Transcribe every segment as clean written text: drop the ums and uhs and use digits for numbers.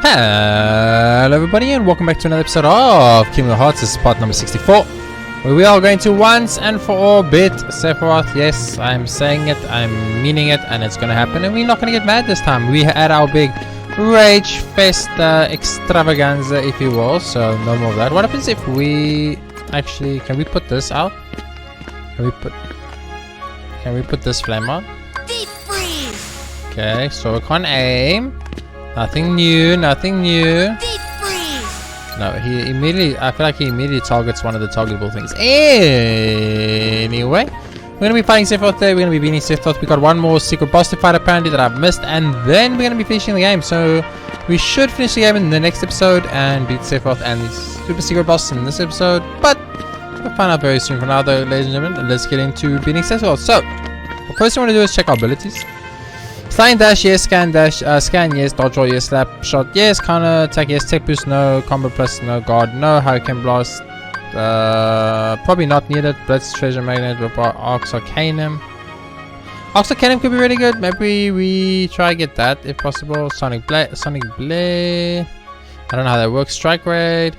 Hello everybody and welcome back to another episode of Kingdom of Hearts. This is part number 64, where we are going to once and for all beat Sephiroth. Yes, I'm saying it, I'm meaning it, and it's gonna happen, and we're not gonna get mad this time. We had our big Rage Fest extravaganza, if you will, so no more of that. What happens if we actually, can we put this out? Can we put this flame on? Deep freeze. Okay, so we can't aim. Nothing new, nothing new. Deep freeze. No, he immediately, I feel like he immediately targets one of the targetable things. Anyway, we're going to be fighting Sephiroth today. We're going to be beating Sephiroth. We got one more secret boss to fight apparently that I've missed. And then we're going to be finishing the game. So we should finish the game in the next episode and beat Sephiroth and the super secret boss in this episode. But we'll find out very soon. For now though, ladies and gentlemen, let's get into beating Sephiroth. So, the first thing we want to do is check our abilities. Flying dash, yes. Scan dash, scan, yes. Dodge roll, yes. Slap shot, yes. Counter attack, yes. Tech boost, no. Combo plus, no. Guard, no. Hurricane blast, probably not needed. Blitz, treasure magnet, Ox Arcanum. Ox Arcanum could be really good. Maybe we try get that if possible. Sonic Blade. I don't know how that works. Strike raid.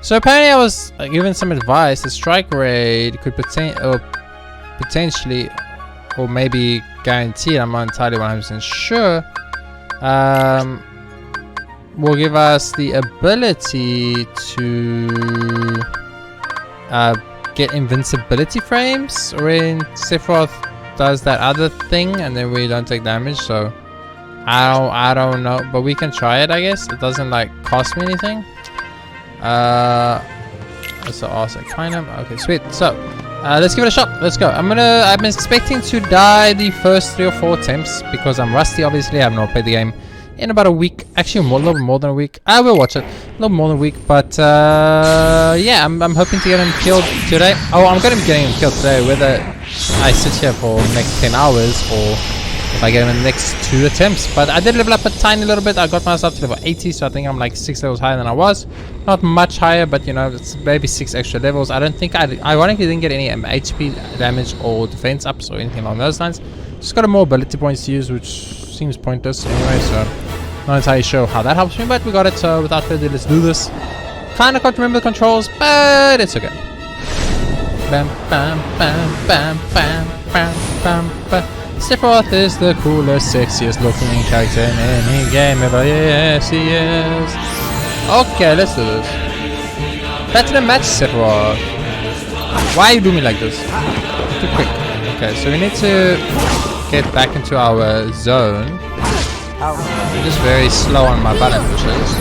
So apparently I was given some advice. The strike raid could potentially, or maybe guaranteed, I'm not entirely 100% sure, will give us the ability to get invincibility frames when Sephiroth does that other thing, and then we don't take damage. So I don't know, but we can try it, I guess. It doesn't like cost me anything. So awesome, kind of. Okay, sweet. So let's give it a shot. Let's go. I'm expecting to die the first 3 or 4 attempts because I'm rusty. Obviously, I have not played the game in about a week. Actually, a little more than a week. I will watch it. A little more than a week, but yeah, I'm hoping to get him killed today. Oh, I'm going to be getting him killed today, whether I sit here for the next 10 hours or if I get him in the next 2 attempts. But I did level up a tiny little bit. I got myself to level 80, so I think I'm like 6 levels higher than I was. Not much higher, but you know, it's maybe 6 extra levels. I don't think I ironically didn't get any HP damage or defense ups or anything along those lines. Just got a more ability points to use, which seems pointless anyway, so not entirely sure how that helps me, but we got it. So without further ado, let's do this. Kinda can't remember the controls, but it's okay. Bam bam bam bam bam bam bam bam. Sephiroth is the coolest, sexiest looking character in any game ever. Yes, he is. Okay, let's do this. Platinum match Sephiroth. Why you do me like this? Too quick. Okay, so we need to get back into our zone. I'm just very slow on my button pushes.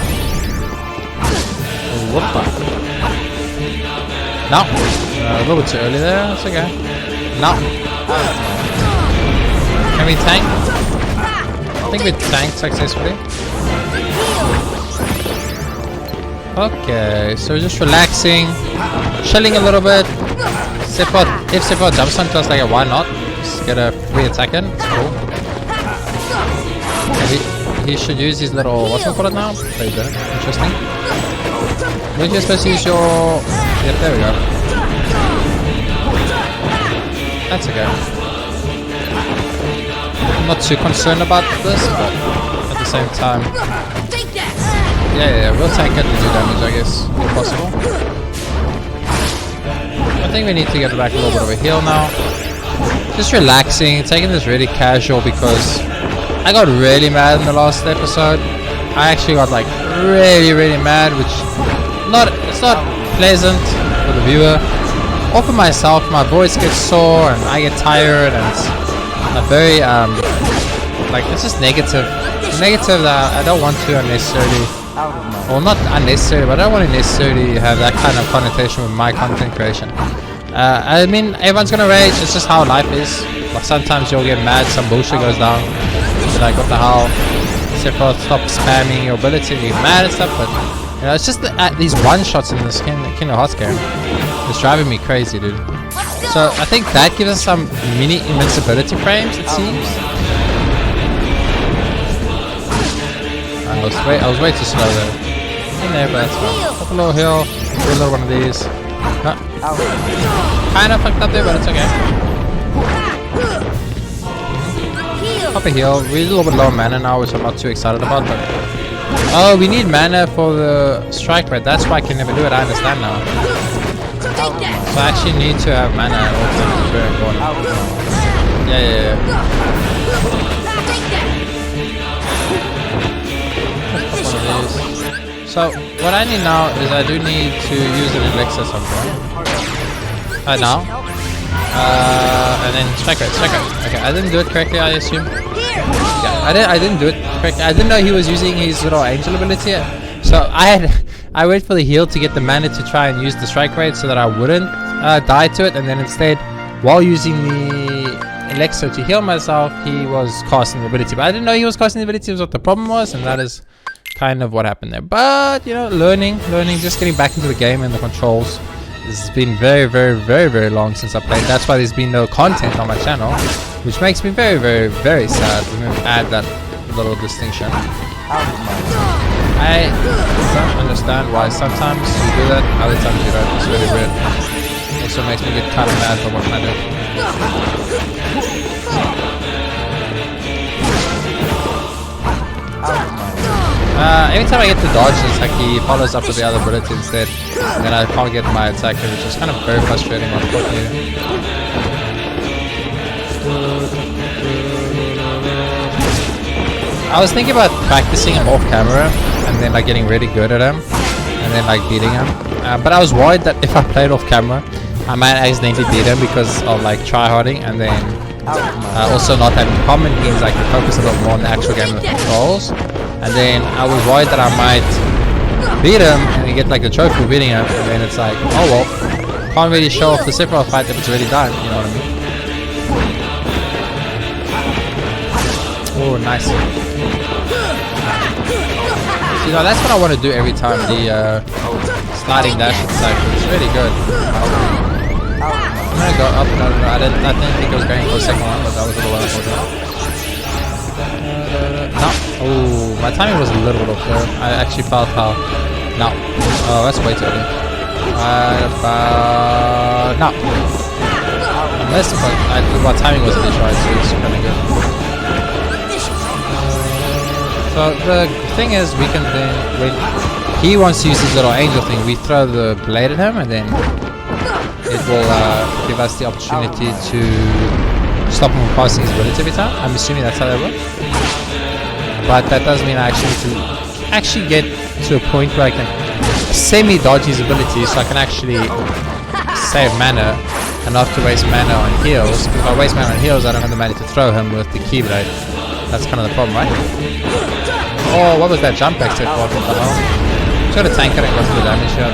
Whoopa. No. A little bit too early there. That's okay. No. Can we tank? I think we tanked successfully. Okay, so we're just relaxing, chilling a little bit. If Sephiroth jumps onto us, like, why not? Just get a free attack in. It's cool. He should use his little, what's it called now? There you go. Interesting. Maybe you're supposed to use your... Yep, there we go. That's okay. I'm not too concerned about this, but at the same time, yeah, we'll tank it and do damage, I guess, if possible. I think we need to get back a little bit of a heal now. Just relaxing, taking this really casual because I got really mad in the last episode. I actually got like really mad, which it's not pleasant for the viewer or for myself. My voice gets sore and I get tired, and it's a very like, it's just negative that I don't want to unnecessarily, well, not unnecessarily, but I don't want to necessarily have that kind of connotation with my content creation. I mean, everyone's gonna rage. It's just how life is. Like, sometimes you'll get mad, some bullshit goes down, like, what the hell, Sephiroth, stop spamming your ability, you get mad and stuff. But you know, it's just these one shots in this Kingdom Hearts game. It's driving me crazy, dude. So I think that gives us some mini invincibility frames, it seems. I was way too slow there. In there, but that's fine. Up a little hill, do a little one of these. Kinda fucked up there, but it's okay. Up a heal. We're a little bit low mana now, which I'm not too excited about, but Oh, we need mana for the strike rate. That's why I can never do it. I understand now. So I actually need to have mana at all times. It's very important. Yeah. So what I need now is I do need to use an elixir somewhere. Now. And then strike rate. Okay, I didn't do it correctly, I assume. Yeah, I didn't do it correctly. I didn't know he was using his little angel ability. So I wait for the heal to get the mana to try and use the strike rate so that I wouldn't die to it, and then instead, while using the elixir to heal myself, he was casting the ability. But I didn't know he was casting the ability was what the problem was, and that is kind of what happened there. But you know, learning, just getting back into the game and the controls. This has been very long since I played. That's why there's been no content on my channel, which makes me very sad. We're going to add that little distinction. I don't understand why sometimes you do that, other times you don't. It's really weird. It also makes me get kind of mad for what I do. Every time I get to dodge, it's like he follows up with the other ability instead, and then I can't get my attack, which is kind of very frustrating, unfortunately. I was thinking about practicing him off camera, and then like getting really good at him, and then like beating him. But I was worried that if I played off camera, I might accidentally beat him because of like tryharding, and then also not having common means I can focus a lot more on the actual game of the controls. And then I was worried that I might beat him and then get like the trophy for beating him, and then it's like, oh well, can't really show off the Sephiroth fight if it's already done, you know what I mean? Oh, nice. You know, that's what I want to do every time, the sliding dash attack. It's really good. I'm gonna go up. No, I didn't think it was going for a second one, but that was a little unfortunate. No. Oh, my timing was a little bit off there. I actually felt how. No. Oh, that's way too early. No. I missed, but my timing wasn't as right, so it's kind of good. So the thing is, we can then, when he wants to use his little angel thing, we throw the blade at him, and then it will give us the opportunity to stop him from casting his ability every time. I'm assuming that's how that works. But that does mean I actually need to actually get to a point where I can semi-dodge his ability, so I can actually save mana and not to waste mana on heals. If I waste mana on heals, I don't have the mana to throw him with the keyblade. That's kind of the problem, right? Oh, what was that jump back set for? I'm trying to tank it and go for the damage here.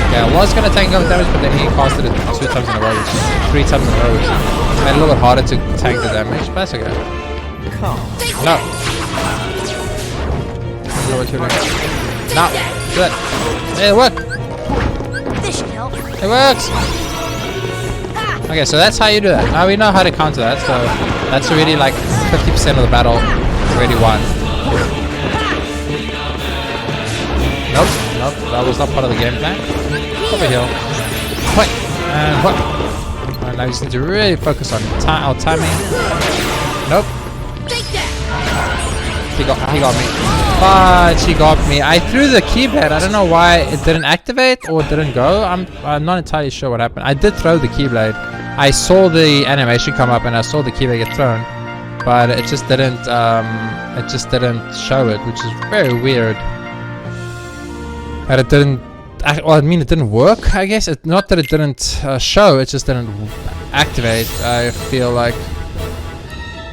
Okay, I was going to tank the damage, but then he casted it 2 times in a row, which is 3 times in a row, which made it a little bit harder to tank the damage, but that's okay. No. No. Good. It worked. It works. Okay, so that's how you do that. Now we know how to counter that, so that's already like 50% of the battle already won. Nope, that was not part of the game plan. Over here. What? And what? And I just need to really focus on our timing. Nope. He got me. But she got me. I threw the keyblade. I don't know why it didn't activate or it didn't go. I'm not entirely sure what happened. I did throw the keyblade. I saw the animation come up and I saw the keyblade get thrown, but it just didn't show it, which is very weird. But it didn't. Well, I mean, it didn't work. I guess not that it didn't show. It just didn't activate. I feel like.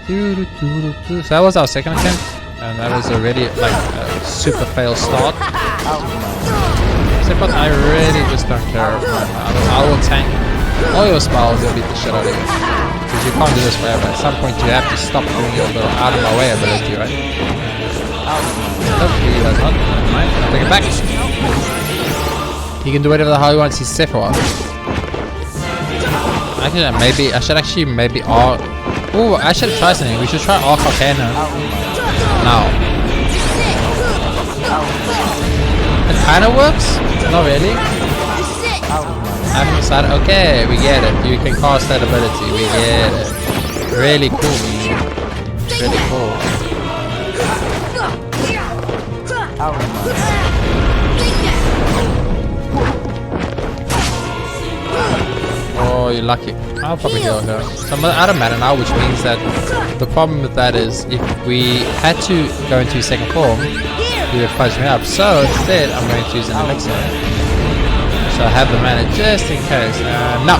So that was our second attempt, and that was already like a super fail start. But I really just don't care. I will tank all your spells and beat the shit out of you. Because you can't do this forever. At some point you have to stop doing your little out of my way ability, right? Nope, he does not. Never mind. I'll take it back. He can do whatever the hell he wants. He's Sephiroth. Actually, maybe I should oh, I should try something. We should try Arc Arcana. Now. It kind of works. Not really. I haven't decided. Okay, we get it. You can cast that ability. We get it. Really cool. Really cool. Oh, you're lucky. I'll probably heal her. So I'm out of mana now, which means that the problem with that is if we had to go into second form, he would fudge me up. So instead, I'm going to use an elixir. So I have the mana just in case. No!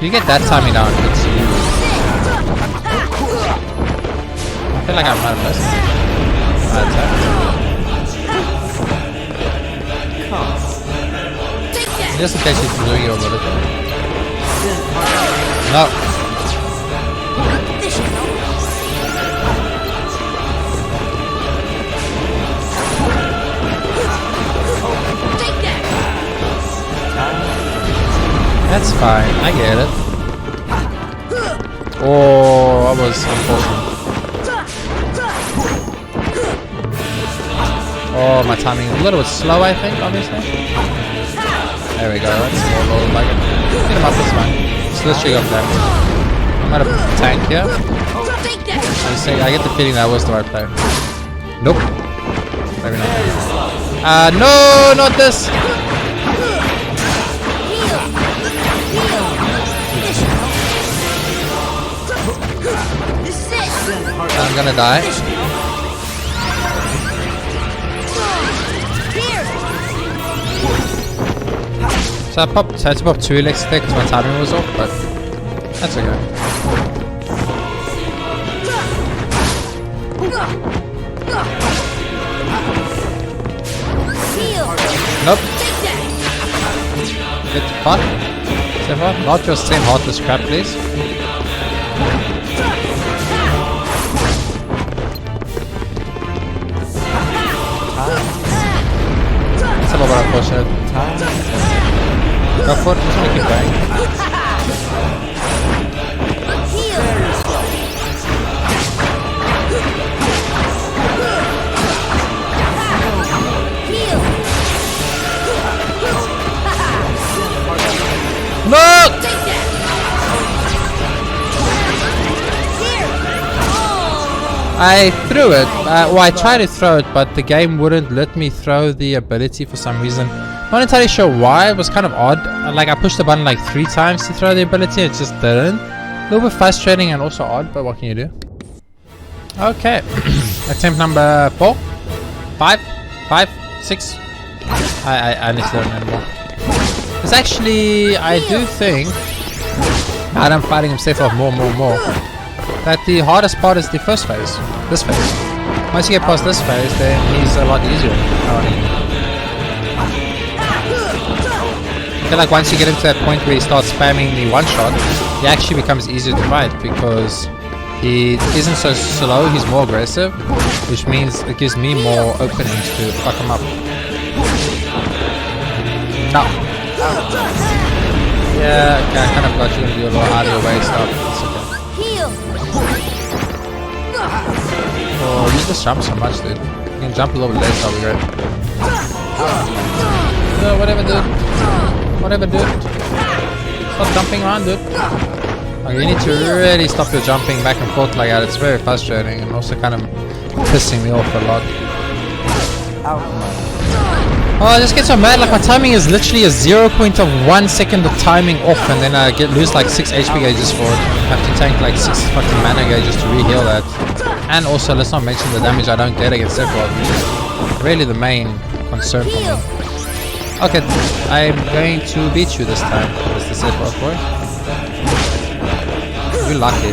You get that timing down, it's huge. I feel like I might have missed. Just in case he's doing your ability. No! That's fine, I get it. Oh, that was unfortunate. Oh, my timing is a little bit slow, I think, obviously. There we go, that's more low like it. Get him up, that's fine. So let's check up there. I'm out of tank here. I get the feeling that was the right play. Nope. Maybe not. No, not this! I'm gonna die. So I had to pop 2 elixir there because my timing was off, but that's okay. Nope. Get the fuck. Not your same heartless crap, please. That's a little bit unfortunate. Go for it, just gonna keep going. No! I threw it. Well, I tried to throw it, but the game wouldn't let me throw the ability for some reason. Not entirely sure why. It was kind of odd. Like, I pushed the button like 3 times to throw the ability. It just didn't. A little bit frustrating and also odd, but what can you do? Okay. Attempt number 4, 5, 6. I honestly don't remember. It's actually, I do think, now that I'm fighting himself off more, that the hardest part is the first phase. This phase. Once you get past this phase, then he's a lot easier. I feel like once you get into that point where he starts spamming the one-shot, he actually becomes easier to fight because he isn't so slow, he's more aggressive, which means it gives me more openings to fuck him up. No. Yeah, okay, I kind of got you to do a little out of your way stuff. It's okay. Oh, you just jump so much, dude. You can jump a little bit less, that'll be great. No, whatever, dude. Whatever, dude. Stop jumping around, dude. Okay, you need to really stop your jumping back and forth like that. It's very frustrating and also kind of pissing me off a lot. Oh, I just get so mad. Like, my timing is literally a 0.1 second of timing off, and then I lose like 6 HP gauges for it. I have to tank like 6 fucking mana gauges to re-heal that. And also, let's not mention the damage I don't get against Sephiroth, which is really the main concern for me. Okay, I'm going to beat you this time, Mr. Sephiroth boy. You're lucky.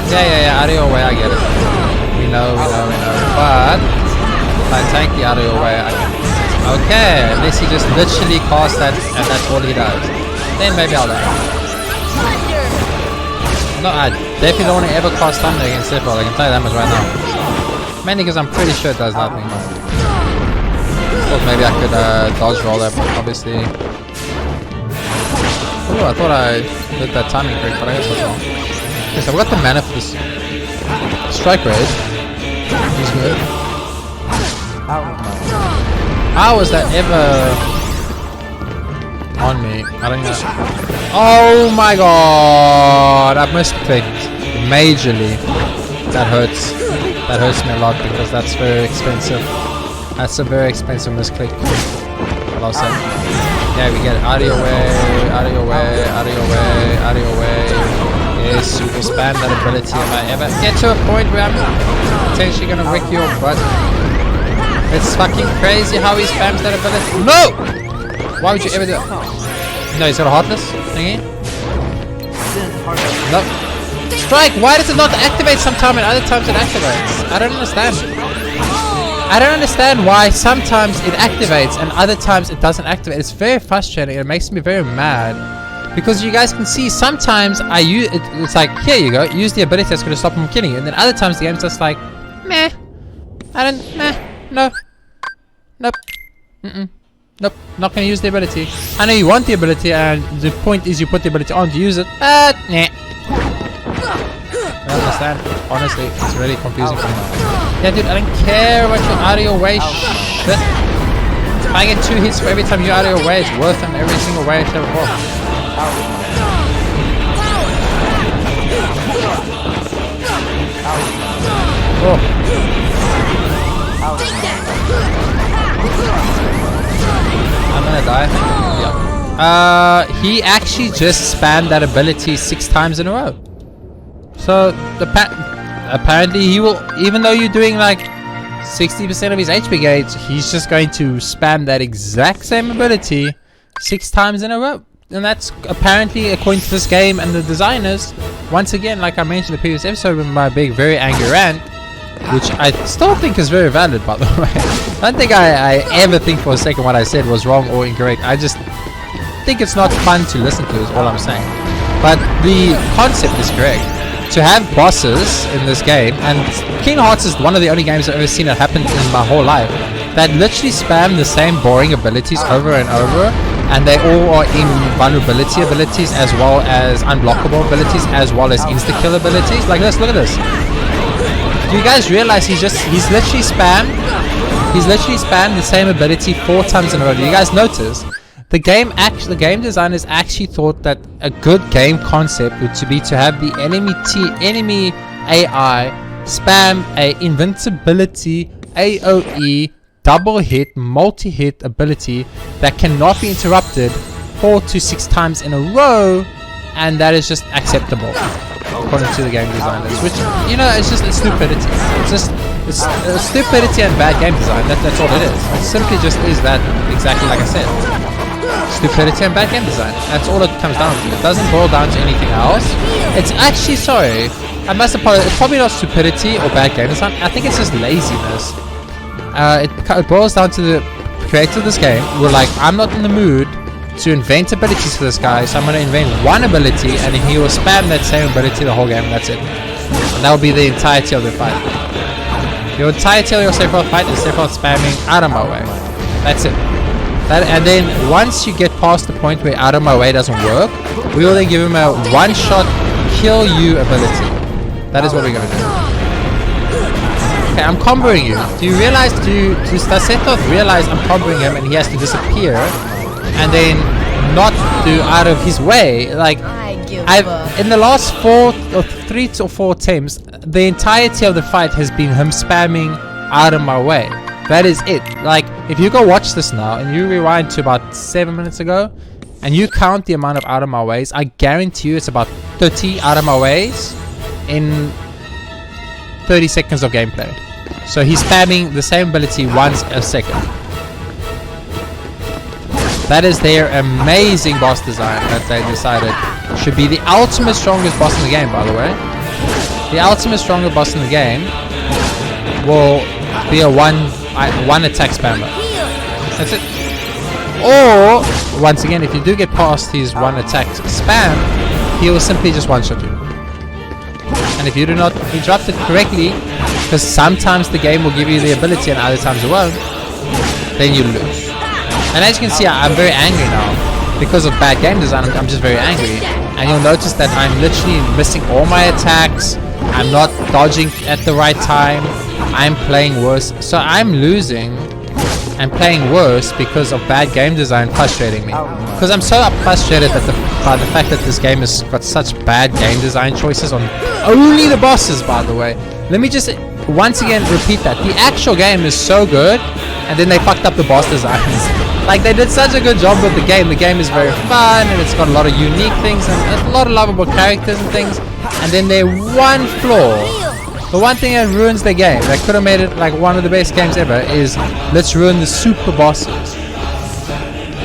Yeah, out of your way, I get it. We know. But if I tank you out of your way, I can. Okay, unless he just literally casts that and that's all he does. Then maybe I'll die. No, I definitely don't want to ever cast thunder against Sephiroth, I can tell you that much right now. Mainly because I'm pretty sure it does nothing. Thought maybe I could dodge roll that, but obviously. Oh, I thought I did that timing trick, but I guess I was wrong. Okay, so I've got the mana for this strike rate. Which is good. How was that ever on me? I don't know. Oh my god! I misclicked majorly. That hurts. That hurts me a lot because that's very expensive. That's a very expensive misclick. I'll say. Yeah, we get it. Out of your way, out of your way, out of your way, out of your way. Yes, you will spam that ability if I ever get to a point where I'm potentially gonna wreck your butt. It's fucking crazy how he spams that ability. No! Why would you ever do it? No, he's got a heartless thingy. No. Strike! Why does it not activate sometime and other times it activates? I don't understand. I don't understand why sometimes it activates and other times it doesn't activate. It's very frustrating. It makes me very mad. Because you guys can see sometimes I use it, it's like, here you go, use the ability that's going to stop him killing you. And then other times the game's just like, meh. I don't, meh. No. Nope. Nope. Not going to use the ability. I know you want the ability and the point is you put the ability on to use it. But, nah. I don't understand. Honestly, it's really confusing for me. Yeah, dude, I don't care about your out of your way shit. If I get 2 hits for every time you're out of your way, it's worth it in every single way, shape, or form. Oh. I'm gonna die. Yeah. He actually just spammed that ability 6 times in a row. So apparently he will, even though you're doing like 60% of his HP gauge, he's just going to spam that exact same ability 6 times in a row. And that's apparently, according to this game and the designers, once again, like I mentioned in the previous episode with my big, very angry rant, which I still think is very valid, by the way. I don't think I ever think for a second what I said was wrong or incorrect. I just think it's not fun to listen to, is all I'm saying. But the concept is correct. To have bosses in this game, and Kingdom Hearts is one of the only games I've ever seen it happen in my whole life, that literally spam the same boring abilities over and over, and they all are invulnerability abilities as well as unblockable abilities as well as insta-kill abilities. Like this, look at this. Do you guys realize he's literally spammed the same ability 4 times in a row? Do you guys notice? The game designers actually thought that a good game concept would be to have the enemy AI spam a invincibility, AOE, double hit, multi-hit ability that cannot be interrupted 4 to 6 times in a row, and that is just acceptable according to the game designers. Which, you know, it's stupidity. It's stupidity and bad game design. That's all it is. It simply just is that, exactly like I said. Stupidity and bad game design. That's all it comes down to. It doesn't boil down to anything else. It's actually, sorry, I must apologize. It's probably not stupidity or bad game design. I think it's just laziness. It boils down to the creator of this game. We're like, I'm not in the mood to invent abilities for this guy, so I'm going to invent one ability, and he will spam that same ability the whole game, and that's it. And that will be the entirety of the fight. Your entirety of your Sephiroth fight is Sephiroth spamming out of my way. That's it. And then once you get past the point where out of my way doesn't work, we will then give him a one-shot kill you ability. That is what we're going to do. Okay, I'm comboing you. Do you realize, does Sephiroth realize I'm comboing him and he has to disappear and then not do out of his way? Like, in the last 3 or 4 attempts, the entirety of the fight has been him spamming out of my way. That is it. Like, if you go watch this now and you rewind to about 7 minutes ago and you count the amount of out of my ways, I guarantee you it's about 30 out of my ways in 30 seconds of gameplay. So he's spamming the same ability once a second. That is their amazing boss design that they decided should be the ultimate strongest boss in the game, by the way. The ultimate strongest boss in the game will be a one attack spammer. That's it. Or, once again, if you do get past his one attack spam, he will simply just one-shot you. And if you do not interrupt it correctly, because sometimes the game will give you the ability and other times it won't, then you lose. And as you can see, I'm very angry now. Because of bad game design, I'm just very angry. And you'll notice that I'm literally missing all my attacks. I'm not dodging at the right time. I'm playing worse. So I'm losing and playing worse because of bad game design frustrating me. Because I'm so frustrated by the fact that this game has got such bad game design choices on only the bosses, by the way. Let me just once again repeat that. The actual game is so good, and then they fucked up the boss designs. Like, they did such a good job with the game. The game is very fun, and it's got a lot of unique things, and a lot of lovable characters and things. And then their one flaw, the one thing that ruins the game, that could have made it like one of the best games ever, is let's ruin the super bosses.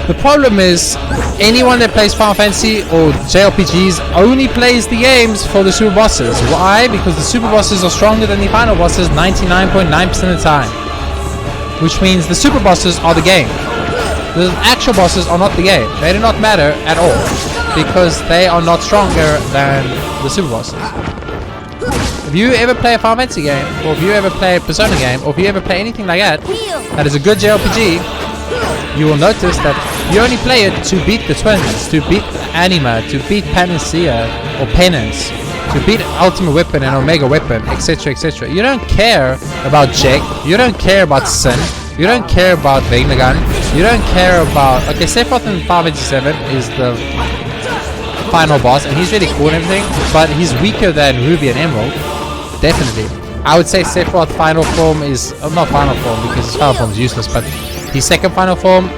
The problem is, anyone that plays Final Fantasy or JRPGs only plays the games for the super bosses. Why? Because the super bosses are stronger than the final bosses 99.9% of the time. Which means the super bosses are the game. The actual bosses are not the game. They do not matter at all, because they are not stronger than the super bosses. If you ever play a Final Fantasy game, or if you ever play a Persona game, or if you ever play anything like that, that is a good JRPG, you will notice that you only play it to beat the twins, to beat Anima, to beat Panacea or Penance, to beat Ultimate Weapon and Omega Weapon, etc, etc. You don't care about Jake, you don't care about Sin, you don't care about Vegnagun, you don't care about... Okay, Sephiroth in Final Fantasy 7 is the final boss, and he's really cool and everything, but he's weaker than Ruby and Emerald, definitely. I would say Sephiroth final form is... not final form, because his final form is useless, but his second final form,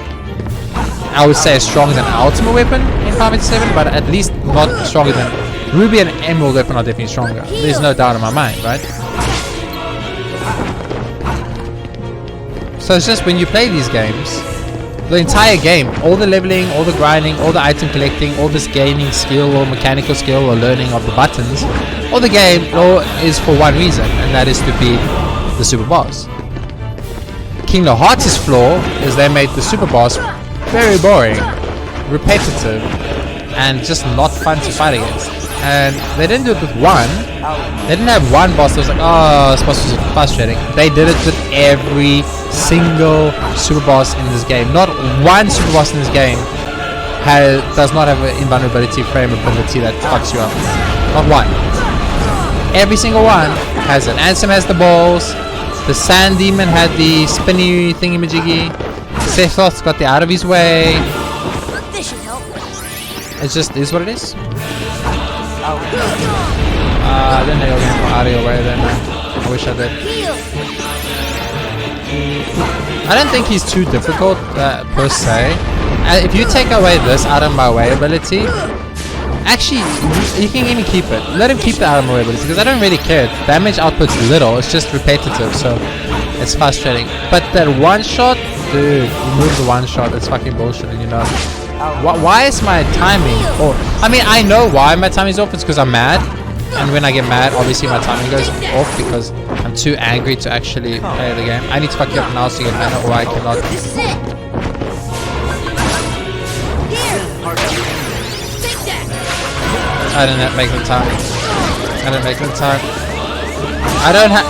I would say, is stronger than Ultimate Weapon in Final Fantasy 7, but at least not stronger than Ruby and Emerald Weapon are definitely stronger. There's no doubt in my mind, right? So it's just when you play these games, the entire game, all the leveling, all the grinding, all the item collecting, all this gaining skill or mechanical skill or learning of the buttons, all the game all is for one reason, and that is to beat the super boss. Kingdom Hearts' flaw is they made the super boss very boring, repetitive, and just not fun to fight against. And they didn't do it with one. They didn't have one boss that was like, oh, this boss was frustrating. They did it with every single super boss in this game. Not one super boss in this game does not have an invulnerability frame ability that fucks you up. Not one. Every single one has it. Ansem has the balls. The Sand Demon had the spinny thingy-majiggy. Sephiroth's got the out of his way. This should help. It just is what it is. I didn't know you were going for out of your way then. I wish I did. I don't think he's too difficult per se. If you take away this out of my way ability, actually you can even keep it. Let him keep the out of my way ability, because I don't really care. Damage output's little, it's just repetitive, so it's frustrating. But that one shot, dude, remove the one shot. It's fucking bullshit, and you know. Why is my timing off? I mean, I know why my timing's off. It's because I'm mad, and when I get mad, obviously my timing goes off because I'm too angry to actually play the game. I need to fuck you up now so you get mana, or I cannot. This is it. Here. Take that. I didn't make the time. I didn't make the time. I don't have.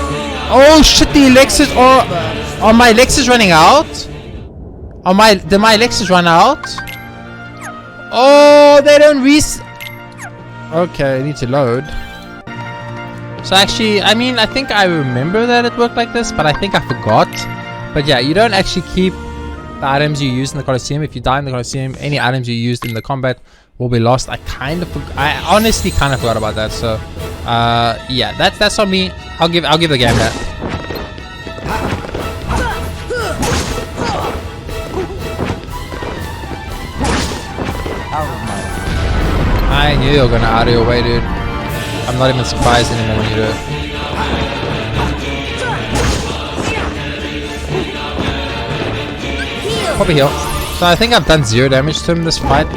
Oh shit! The elixirs are my elixirs running out? Did my elixirs run out? Oh, they don't Okay, I need to load. So actually, I mean, I think I remember that it worked like this, but I think I forgot. But yeah, you don't actually keep the items you used in the Colosseum. If you die in the Colosseum, any items you used in the combat will be lost. I honestly kind of forgot about that. So yeah, that's on me. I'll give the game that. I knew you were gonna out of your way, dude. I'm not even surprised anymore when you do it. Probably heal. So I think I've done 0 damage to him this fight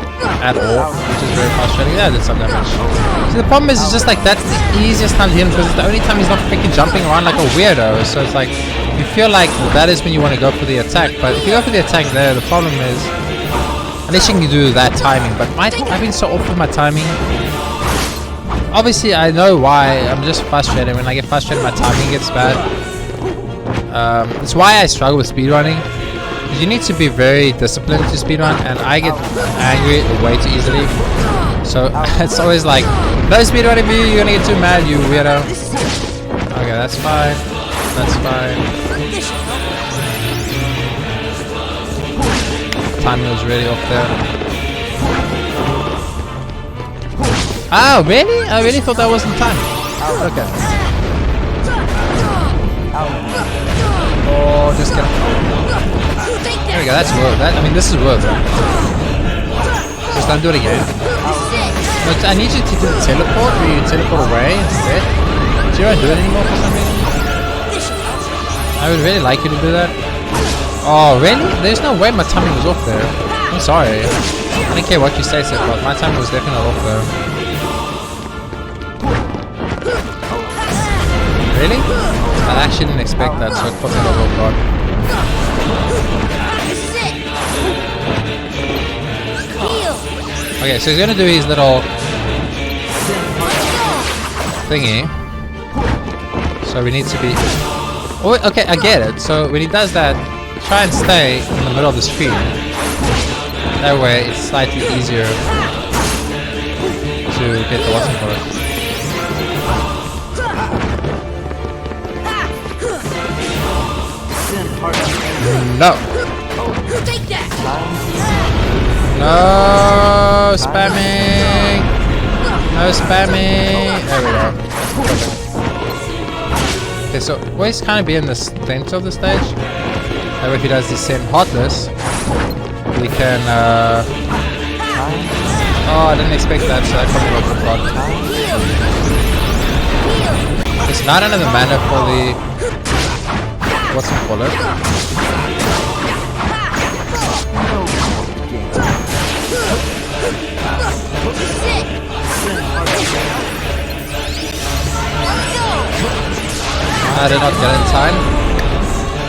at all, which is very frustrating. Yeah, I did some damage. So the problem is, it's just like that's the easiest time to hit him, because it's the only time he's not freaking jumping around like a weirdo. So it's like you feel like that is when you want to go for the attack. But if you go for the attack there, the problem is, unless you can do that timing, but I've been so off with my timing. Obviously, I know why. I'm just frustrated. When I get frustrated, my timing gets bad. It's why I struggle with speedrunning. You need to be very disciplined to speedrun, and I get angry way too easily. So it's always like, no speedrunning me, you're gonna get too mad, you weirdo. Okay, that's fine. That's fine. Timing was really off there. Oh, really? I really thought that wasn't time. Okay. Oh, just get him. There we go, that's worth that. I mean, this is worth it. Just don't do it again. But I need you to do the teleport, where you teleport away instead. Do you don't do it anymore for some reason? I would really like you to do that. Oh, really? There's no way my timing was off there. I'm sorry. I don't care what you say, Seth, but my timing was definitely not off there. Really? I actually didn't expect that, so it put me over guard. Okay, so he's gonna do his little thingy. So we need to be... Oh, okay, I get it. So when he does that, try and stay in the middle of the screen. That way it's slightly easier to get the watching for it. No! No spamming! No spamming! There we go. Okay, so always kind of be in the center of the stage. That way if he does the send heartless, we can oh, I didn't expect that, so I probably won't put God. It's not another mana for the... what's it called it? I did not get in time.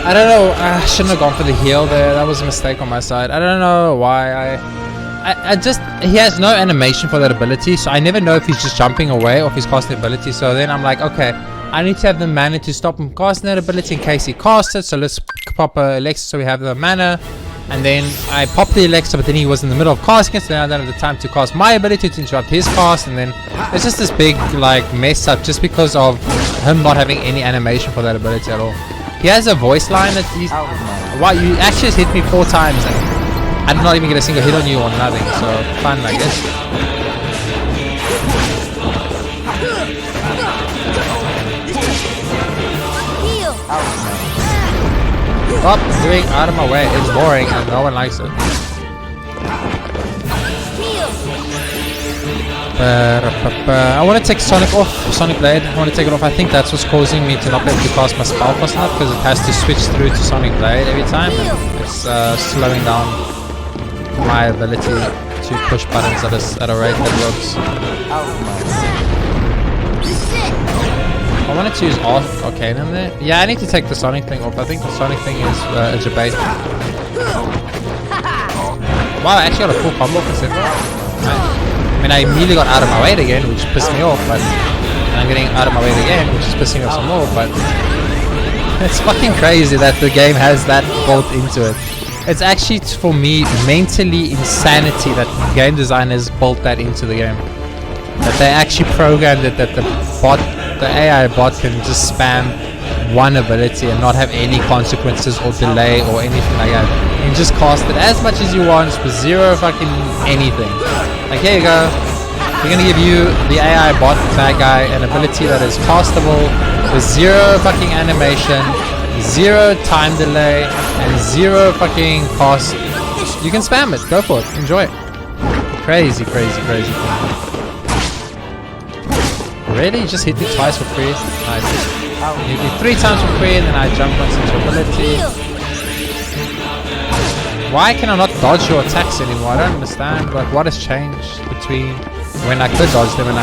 I don't know, I shouldn't have gone for the heal there. That was a mistake on my side. I don't know why I just... he has no animation for that ability, so I never know if he's just jumping away or if he's casting the ability. So then I'm like, okay, I need to have the mana to stop him casting that ability in case he casts it. So let's pop a Alexa so we have the mana. And then I popped the Alexa, but then he was in the middle of casting it, so then I don't have the time to cast my ability to interrupt his cast. And then it's just this big like mess up just because of him not having any animation for that ability at all. He has a voice line that he's... wow, you actually just hit me 4 times and I did not even get a single hit on you or nothing, so fun, I guess. Stop doing out of my way, it's boring and no one likes it. I want to take Sonic off, Sonic Blade. I want to take it off. I think that's what's causing me to not be able to cast my spell fast enough, because it has to switch through to Sonic Blade every time. And it's slowing down my ability to push buttons at a rate that works. I wanted to use Arcane in there. Yeah, I need to take the Sonic thing off. I think the Sonic thing is a debate. Wow, I actually got a full combo for Sephiroth. I mean, I immediately got out of my weight again, which pissed me off, but I'm getting out of my weight again, which is pissing me off some more, but it's fucking crazy that the game has that built into it. It's actually, for me, mentally insanity that game designers built that into the game. That they actually programmed it that the AI bot can just spam one ability and not have any consequences or delay or anything like that. You can just cast it as much as you want with zero fucking anything. Like, here you go. We're gonna give you, the AI bot, that guy, an ability that is castable with zero fucking animation, zero time delay, and zero fucking cost. You can spam it. Go for it. Enjoy it. Crazy, crazy, crazy. Really? You just hit me twice for free? Nice. You hit me 3 times for free and then I jump on some ability. Why can I not dodge your attacks anymore? I don't understand. Like, what has changed between when I could dodge them and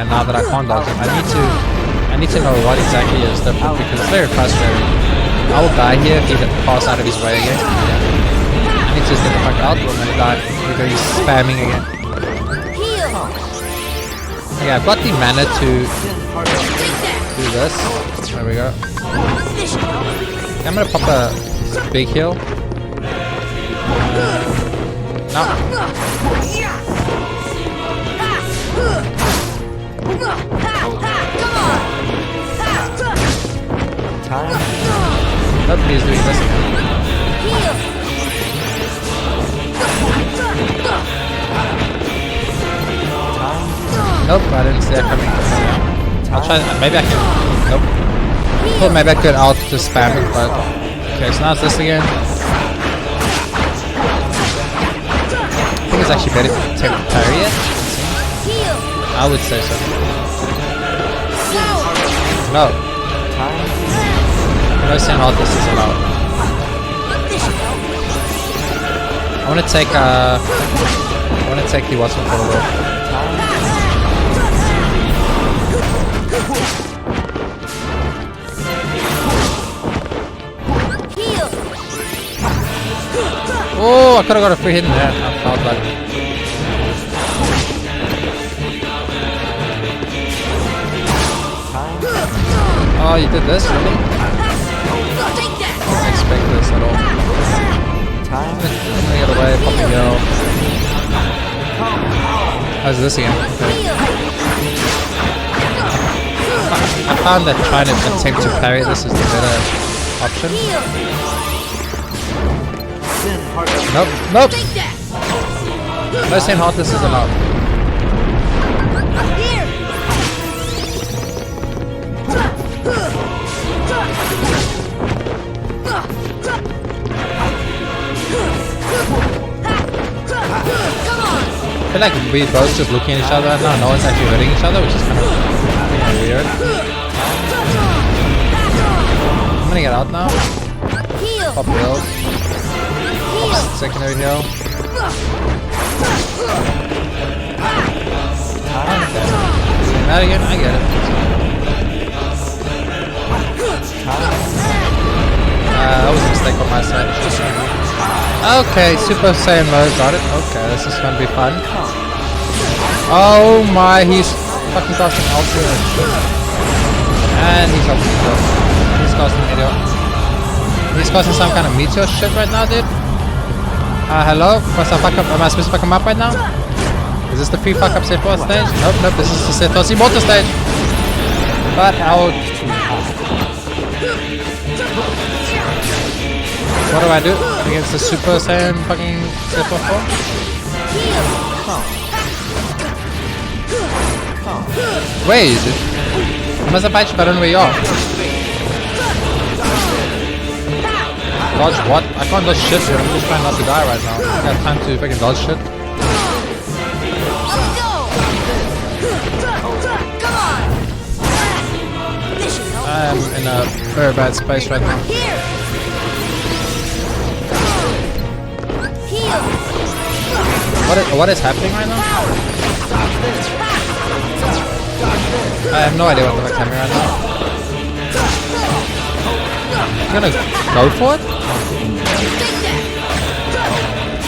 now that I can't dodge them? I need to know what exactly is different, because it's very frustrating. I will die here if he pass out of his way again. I need to just get the fuck out, and then die because he's spamming again. Okay, I've got the mana to do this. There we go. Okay, I'm gonna pop a big heal. No. Nope, he's doing this. Nope, I didn't see that coming. I'll try, maybe I can, nope. I thought maybe I could out to spam it, but Okay, so now it's this again. I think it's actually better to attempt to parry it. I would say so. No. No saying how this is allowed. I want to take the what's one for the world. Oh, I could have got a free hit in there. I felt like. Oh, you did this, really? I didn't expect this at all. I'm gonna get away, pop the girl. How's this again? Okay. I found that trying to attempt to parry this is the better option. Nope, nope! No saying heartless is allowed. I feel like we both just looking at each other right now, no one's actually hurting each other, which is kind of weird. I'm gonna get out now. Pop heal. Pop secondary heal. Okay. That again, I get it. That was a mistake on my side. Okay, Super Saiyan mode, got it. Okay, this is gonna be fun. Oh my, he's fucking casting ultra and shit. And he's ultra. He's casting meteor. He's casting some kind of meteor shit right now, dude. Hello? Am I supposed to fuck him up right now? Is this the free fuck up set 4 stage? Nope, nope, this is the set 4 Immortal stage. But how? What do I do against the Super Saiyan fucking set 4? Where is it? I must have patched, but I don't know where you are. Dodge what? I can't dodge shit, dude. I'm just trying not to die right now. I got time to fucking dodge shit. I am in a very bad space right now. What is happening right now? I have no idea what the fuck's happening right now. I'm gonna go for it?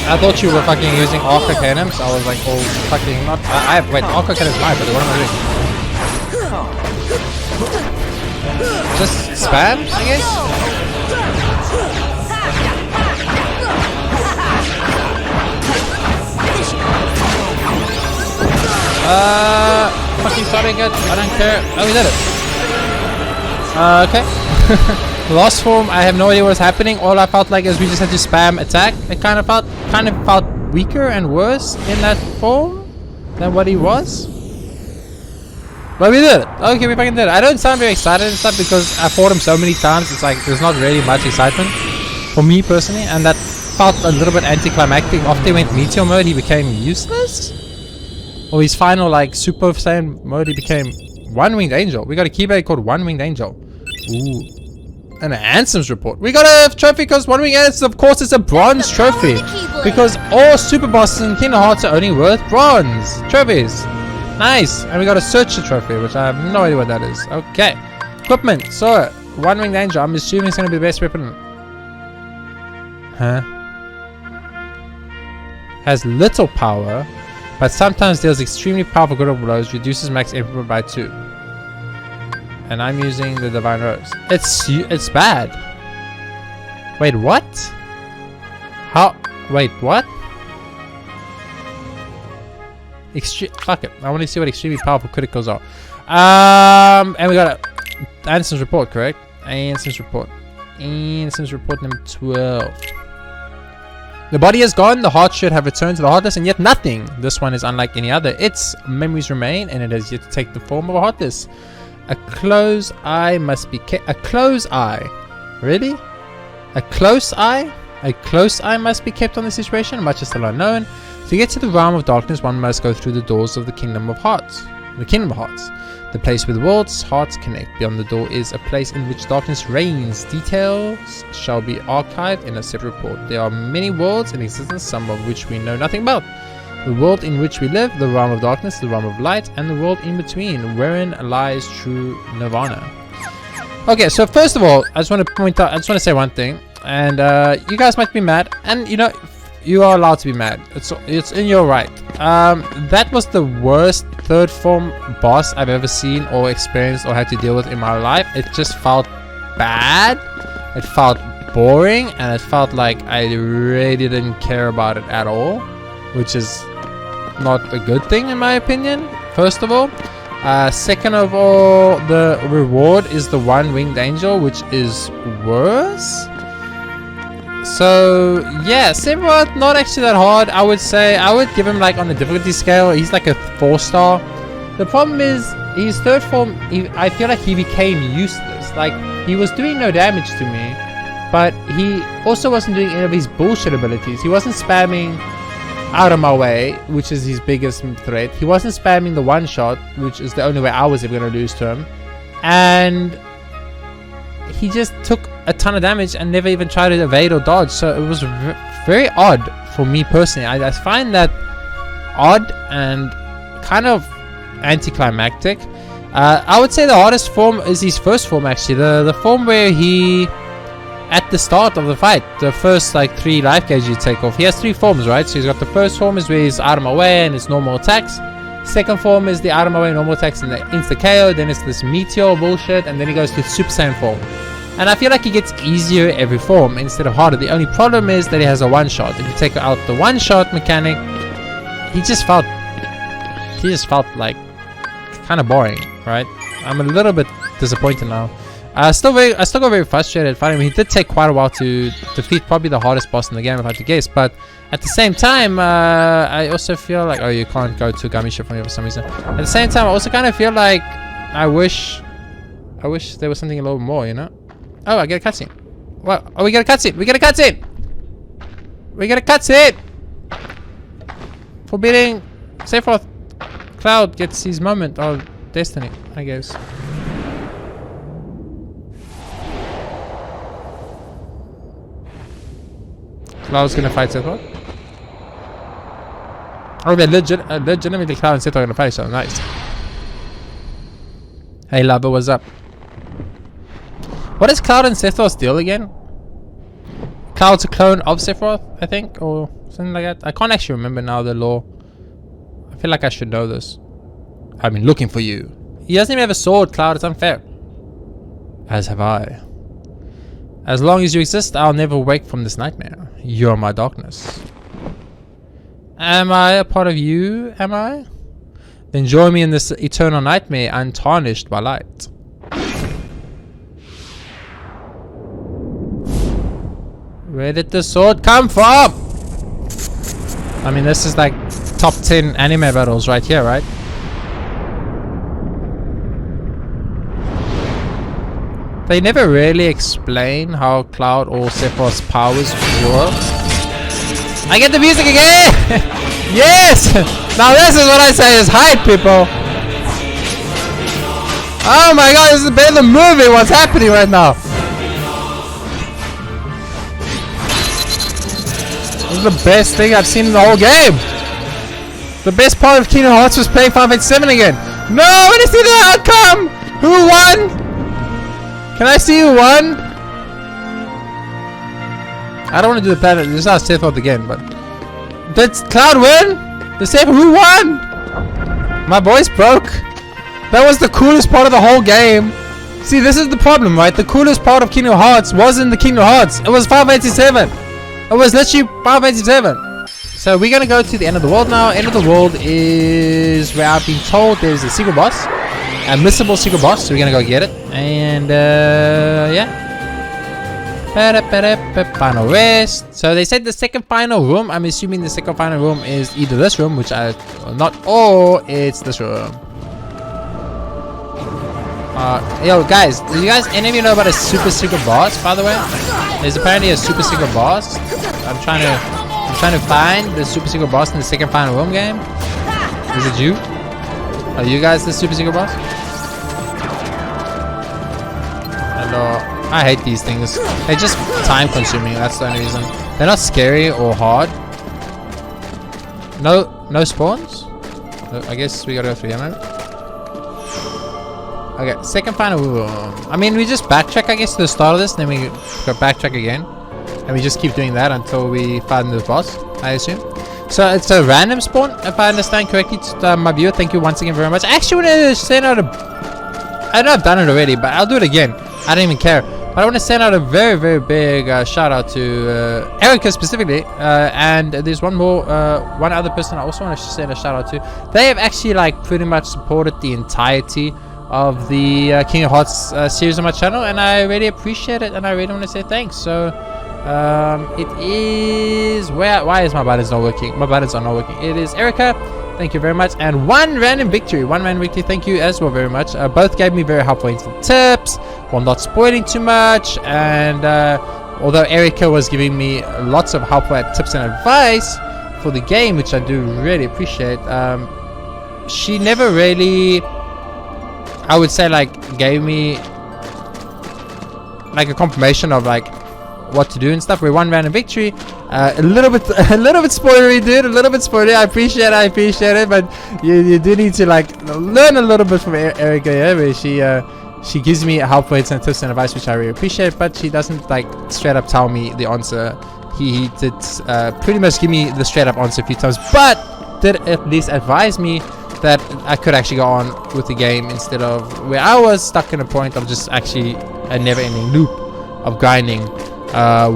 I thought you were fucking using Arca Cannons, so I was like, oh fucking not. Wait, Arca Cannons live, but what am I doing? Just spam, I guess? Fucking starting it. I don't care. Oh, we did it. Okay. Lost form. I have no idea what's happening. All I felt like is we just had to spam attack. It kind of felt weaker and worse in that form than what he was. But we did it. Okay, we fucking did it. I don't sound very excited and stuff because I fought him so many times. It's like there's not really much excitement for me personally, and that felt a little bit anticlimactic. After he went meteor mode, he became useless. Or his final like Super Saiyan mode, he became One-Winged Angel. We got a keyblade called One-Winged Angel. Ooh. And an Ansem's report. We got a trophy because One-Winged Ansem, of course, is a bronze trophy. Because all super bosses in Kingdom Hearts are only worth bronze trophies. Nice. And we got a Searcher trophy, which I have no idea what that is. Okay. Equipment. So, One-Winged Angel. I'm assuming it's going to be the best weapon. Huh? Has little power, but sometimes deals extremely powerful critical blows, reduces max MP by 2. And I'm using the Divine Rose. It's bad. Wait, what? How? Wait, what? Fuck it. I want to see what extremely powerful criticals are. And we got Ansem's report, correct? Ansem's report. Ansem's report number 12. The body is gone, the heart should have returned to the Heartless, and yet nothing. This one is unlike any other. Its memories remain, and it has yet to take the form of a A closed eye must be kept. A closed eye? Really? A close eye must be kept on the situation, much is still unknown. To get to the realm of darkness, one must go through the doors of the Kingdom of Hearts. The place where the world's hearts connect. Beyond the door is a place in which darkness reigns. Details shall be archived in a separate report. There are many worlds in existence, some of which we know nothing about. The world in which we live, the realm of darkness, the realm of light, and the world in between, wherein lies true nirvana. Okay, so first of all, I just want to say one thing, and you guys might be mad, and you know, you are allowed to be mad. It's in your right. That was the worst third form boss I've ever seen or experienced or had to deal with in my life. It just felt bad. It felt boring, and it felt like I really didn't care about it at all, which is not a good thing in my opinion. First of all. Second of all, the reward is the one-winged angel, which is worse. So yeah, Sephiroth, not actually that hard. I would say I would give him, like, on the difficulty scale, he's like a 4-star. The problem is his third form, I feel like he became useless. Like, he was doing no damage to me, but he also wasn't doing any of his bullshit abilities. He wasn't spamming out of my way, which is his biggest threat. He wasn't spamming the one shot, which is the only way I was ever going to lose to him. And he just took a ton of damage and never even tried to evade or dodge. So it was very odd for me personally. I find that odd and kind of anticlimactic. I would say the hardest form is his first form, actually. The form where he, at the start of the fight, the first like 3 life gauges you take off. He has 3 forms, right? So he's got the first form is where he's out of my way and it's normal attacks. Second form is the out of my way normal attacks and the insta KO. Then it's this meteor bullshit, and then he goes to Super Saiyan form. And I feel like he gets easier every form instead of harder. The only problem is that he has a one shot. If you take out the one shot mechanic, he just felt like kind of boring, right? I'm a little bit disappointed now. I still got very frustrated fighting him. He did take quite a while to defeat, probably the hardest boss in the game if I had to guess. But at the same time, I also feel like, oh, you can't go to Gummy Ship from here for some reason. At the same time, I also kind of feel like I wish there was something a little more, you know? Oh, I get a cutscene. What? Oh, we get a cutscene. We get a cutscene. We get a cutscene. Forbidding Sephiroth. Cloud gets his moment of destiny, I guess. Cloud's gonna fight Sephiroth. Oh, they're legitimately Cloud and Sephiroth are gonna fight, so nice. Hey, Lava, what's up? What is Cloud and Sephiroth's deal again? Cloud's a clone of Sephiroth, I think, or something like that. I can't actually remember now the lore. I feel like I should know this. I've been looking for you. He doesn't even have a sword, Cloud. It's unfair. As have I. As long as you exist, I'll never wake from this nightmare. You're my darkness. Am I a part of you? Am I? Then join me in this eternal nightmare, untarnished by light. Where did the sword come from? I mean, this is like top 10 anime battles right here, right? They never really explain how Cloud or Sephiroth's powers work. I get the music again! Yes! Now this is what I say is hype, people! Oh my god, this is better than the movie! What's happening right now? This is the best thing I've seen in the whole game! The best part of Kingdom Hearts was playing 587 again! No! I want to see the outcome! Who won? Can I see who won? I don't want to do the pattern. This is not Sephiroth again, but did Cloud win? The Sephiroth, who won? My voice broke. That was the coolest part of the whole game. See, this is the problem, right? The coolest part of Kingdom Hearts wasn't the Kingdom Hearts. It was 587. It was literally 587. So we're gonna go to the end of the world now. End of the world is where I've been told there's a secret boss. A missable secret boss, so we're gonna go get it. And yeah. Final rest. So they said the second final room. I'm assuming the second final room is either this room, which I not, or it's this room. Yo, guys, do you guys, any of you know about a super secret boss, by the way? There's apparently a super secret boss. I'm trying to find the super secret boss in the second final room game. Is it you? Are you guys the super secret boss? Hello. I hate these things. They're just time consuming, that's the only reason. They're not scary or hard. No spawns? I guess we gotta go through here, man. Okay, second final room. I mean, we just backtrack, I guess, to the start of this, then we go backtrack again. And we just keep doing that until we find the boss, I assume. So it's a random spawn, if I understand correctly. My viewer, thank you once again very much. I actually want to send out I know I've done it already, but I'll do it again. I don't even care. But I want to send out a very, very big shout out to Erica specifically. And there's one other person I also want to send a shout out to. They have actually like pretty much supported the entirety of the King of Hearts series on my channel, and I really appreciate it, and I really want to say thanks. So it is why is my buttons not working? My buttons are not working. It is Erica, thank you very much, and one random victory, thank you as well very much. Both gave me very helpful instant tips while not spoiling too much, and although Erica was giving me lots of helpful tips and advice for the game, which I do really appreciate, she never really, I would say, like, gave me like a confirmation of like what to do and stuff. We won random victory. A little bit spoilery, dude. A little bit spoilery. I appreciate it, but you do need to like learn a little bit from Erica, yeah, where she gives me helpful hints and tips and advice, which I really appreciate, but she doesn't like straight up tell me the answer. He did pretty much give me the straight up answer a few times, but did at least advise me that I could actually go on with the game instead of where I was stuck in a point of just actually a never-ending loop of grinding,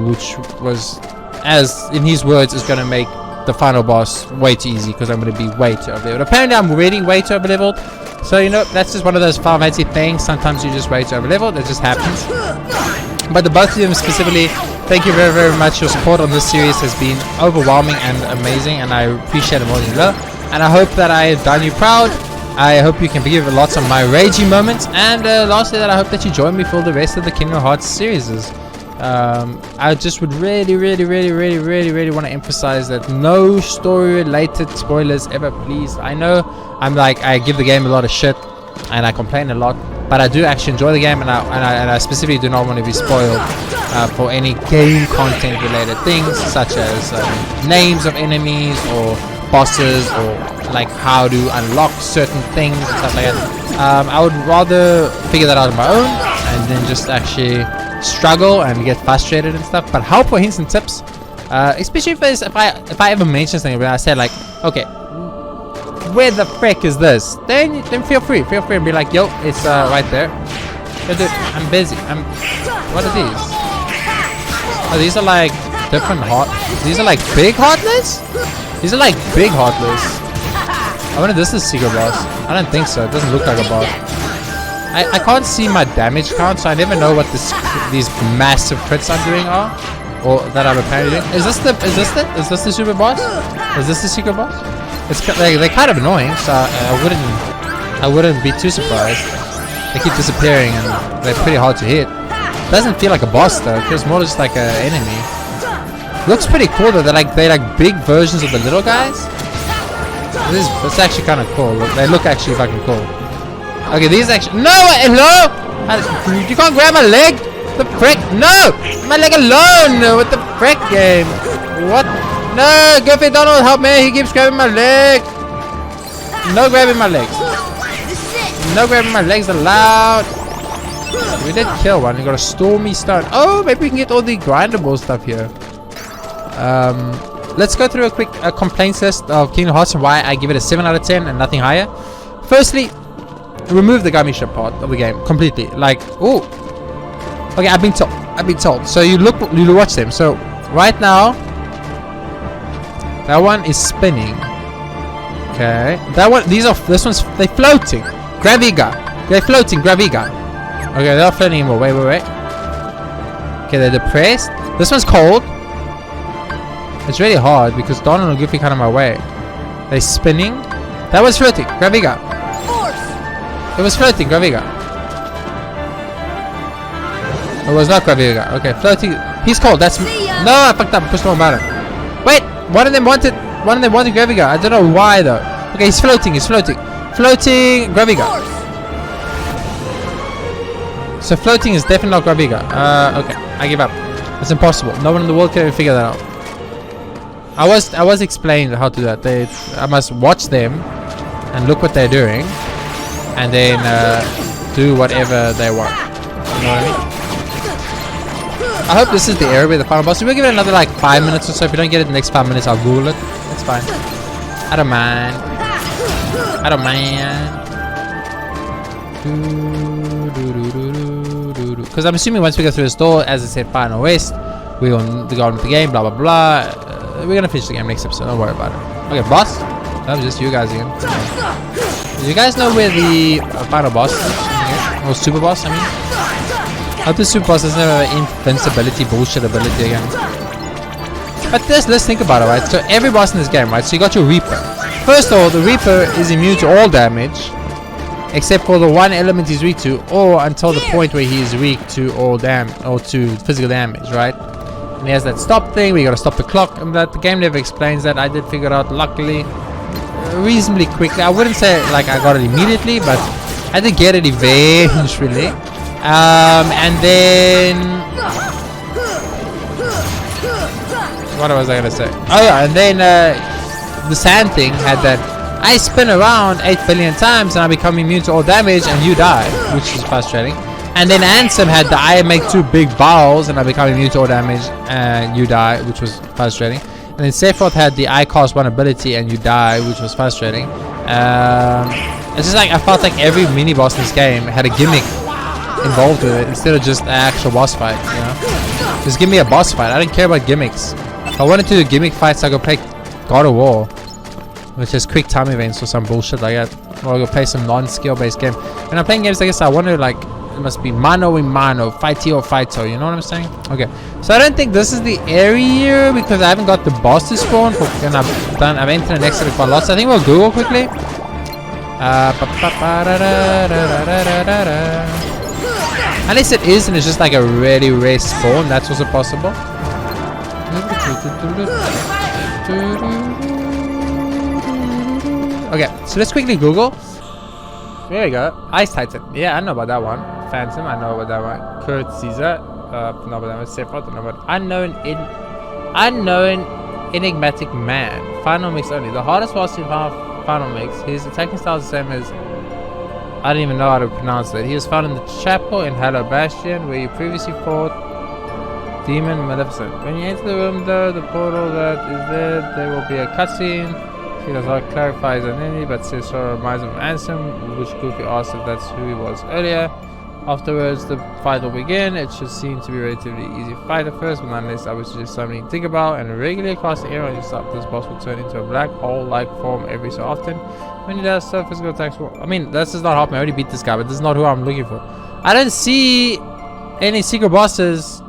which was, as in his words, is going to make the final boss way too easy because I'm going to be way too over-leveled. Apparently I'm already way too over-leveled, so you know, that's just one of those Final Fantasy things. Sometimes you're just way too over-leveled. It just happens. But the both of them specifically, thank you very, very much. Your support on this series has been overwhelming and amazing, and I appreciate it more than you know. And I hope that I have done you proud. I hope you can give lots of my raging moments. And lastly, that I hope that you join me for the rest of the Kingdom Hearts series. I just would really want to emphasize that no story-related spoilers ever, please. I know I give the game a lot of shit and I complain a lot, but I do actually enjoy the game, and I specifically do not want to be spoiled for any game content-related things, such as names of enemies or bosses, or like how to unlock certain things and stuff like that. I would rather figure that out on my own and then just actually struggle and get frustrated and stuff. But helpful hints and tips, especially if I ever mention something where I said like, okay, where the frick is this? Then feel free and be like, yo, it's right there. Yo, dude, I'm busy. What are these? Oh, these are like different these are like big heartless? These are like big heartless. I wonder if this is a secret boss. I don't think so. It doesn't look like a boss. I can't see my damage count, so I never know what these massive crits I'm doing are, or that I'm apparently doing. Is this the super boss? Is this the secret boss? They're kind of annoying, so I wouldn't be too surprised. They keep disappearing and they're pretty hard to hit. Doesn't feel like a boss though. It feels more just like an enemy. Looks pretty cool though. They're like big versions of the little guys. It's actually kind of cool. They look actually fucking cool. Okay, these actually hello. You can't grab my leg. The frick? No, my leg alone. With the frick game. What? No, Goofy Donald, help me. He keeps grabbing my leg. No grabbing my legs. No grabbing my legs allowed. We did kill one. We got a Stormy Stone. Oh, maybe we can get all the grindable stuff here. Let's go through a quick complaints list of Kingdom Hearts and why I give it a 7 out of 10 and nothing higher. Firstly, remove the gummy ship part of the game completely. Like, oh, okay, I've been told. So you watch them. So right now, that one is spinning. Okay, this one's they floating. Graviga, they're floating. Graviga. Okay, they're not floating anymore. Wait. Okay, they're depressed. This one's cold. It's really hard because Donald and Goofy kind of my way. They're spinning. That was floating. Graviga. It was floating. Graviga. It was not Graviga. Okay, floating. He's cold. That's no. I fucked up. I pushed the wrong button. Wait, one of them wanted Graviga. I don't know why though. Okay, he's floating. Floating Graviga. So floating is definitely not Graviga. Okay, I give up. It's impossible. No one in the world can even figure that out. I was explained how to do that. I must watch them and look what they're doing, and then do whatever they want. You know what I mean? I hope this is the area where the final boss. We'll give it another like 5 minutes or so. If you don't get it in the next 5 minutes, I'll Google it. That's fine. I don't mind. I don't mind. Because I'm assuming once we go through this door, as I said, Final West, we will go on with the game, blah blah blah. We're gonna finish the game next episode. Don't worry about it. Okay, boss. That was just you guys again. Do you guys know where the final boss is? Okay. Or super boss, I mean. I hope the super boss doesn't have an invincibility bullshit ability again. But let's think about it, right? So every boss in this game, right? So you got your Reaper. First of all, the Reaper is immune to all damage, except for the one element he's weak to, or until the point where he is weak to all or to physical damage, right? And he has that stop thing where you gotta stop the clock, and that the game never explains that. I did figure it out, luckily, reasonably quickly. I wouldn't say like I got it immediately, but I did get it eventually. And then what was I gonna say? Oh yeah, and then the sand thing had that I spin around 8 billion times and I become immune to all damage and you die, which is frustrating. And then Ansem had the I make 2 big balls and I become immune to all damage and you die, which was frustrating. And then Sephiroth had the I cast 1 ability and you die, which was frustrating. It's just like I felt like every mini boss in this game had a gimmick involved with it instead of just an actual boss fight, you know? Just give me a boss fight. I don't care about gimmicks. If I wanted to do gimmick fights, I go play God of War, which is quick time events or some bullshit like that, or I go play some non-skill based game. When I'm playing games like this, I want to like, it must be mano in mano, fighty or fighto, you know what I'm saying? Okay, so I don't think this is the area because I haven't got the boss to spawn for, and I've entered an exit quite a lot, so I think we'll Google quickly. Unless it is and it's just like a really rare spawn, that's also possible. Okay, so let's quickly Google. There we go. Ice Titan. Yeah, I know about that one. Phantom, I know about that one. Kurt Caesar. No, about that one. Sephiroth, I know about Unknown Enigmatic Man. Final mix only. The hardest boss in Final mix. His attacking style is the same as, I don't even know how to pronounce that. He was found in the chapel in Hello Bastion, where you previously fought Demon Maleficent. When you enter the room, though, the portal that is there will be a cutscene. He does not clarify his identity, but says so reminds him of Ansem, which Goofy asked if that's who he was earlier. Afterwards, the fight will begin. It should seem to be a relatively easy fight at first, but nonetheless, I would suggest something to think about and regularly cast the air on yourself. This boss will turn into a black hole-like form every so often. When he does so, physical attacks will... I mean, this does not help me. I already beat this guy, but this is not who I'm looking for. I don't see any secret bosses.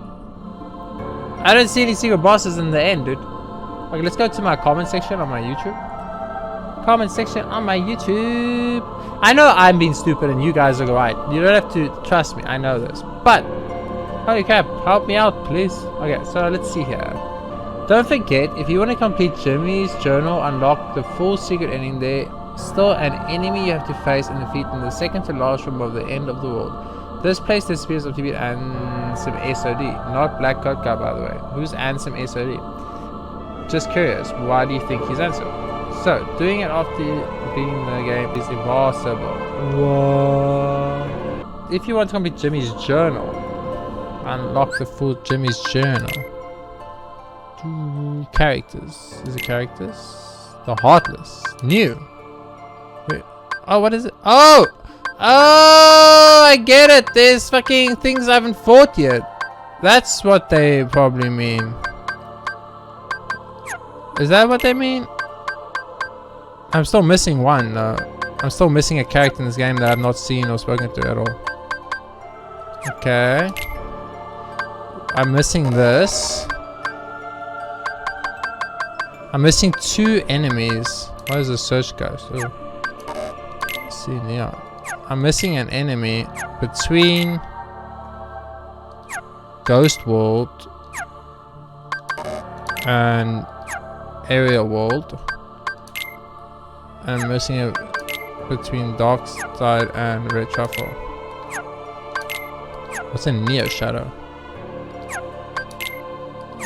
I don't see any secret bosses in the end, dude. Okay, let's go to my comment section on my YouTube. Comment section on my YouTube. I know I'm being stupid and you guys are right. You don't have to trust me. I know this. But, holy crap, help me out, please. Okay, so let's see here. Don't forget, if you want to complete Jimmy's journal, unlock the full secret ending. There still an enemy you have to face and defeat in the second to last room of the end of the world. This place disappears of TV and some SOD. Not Black Coat Guy, by the way. Who's Ansem SOD? Just curious, why do you think he's Ansem? So, doing it after beating the game is impossible. What? If you want to complete Jimmy's journal, unlock the full Jimmy's journal. Characters. Is it characters? The Heartless. New. Wait. Oh, what is it? Oh! Oh, I get it. There's fucking things I haven't fought yet. That's what they probably mean. Is that what they mean? I'm still missing one. I'm still missing a character in this game that I've not seen or spoken to at all. Okay. I'm missing this. I'm missing 2 enemies. What is the search ghost? Oh. Let's see, yeah. I'm missing an enemy between Ghost World and Area World. And I'm missing it between Dark Side and Red Truffle. What's a Neo Shadow?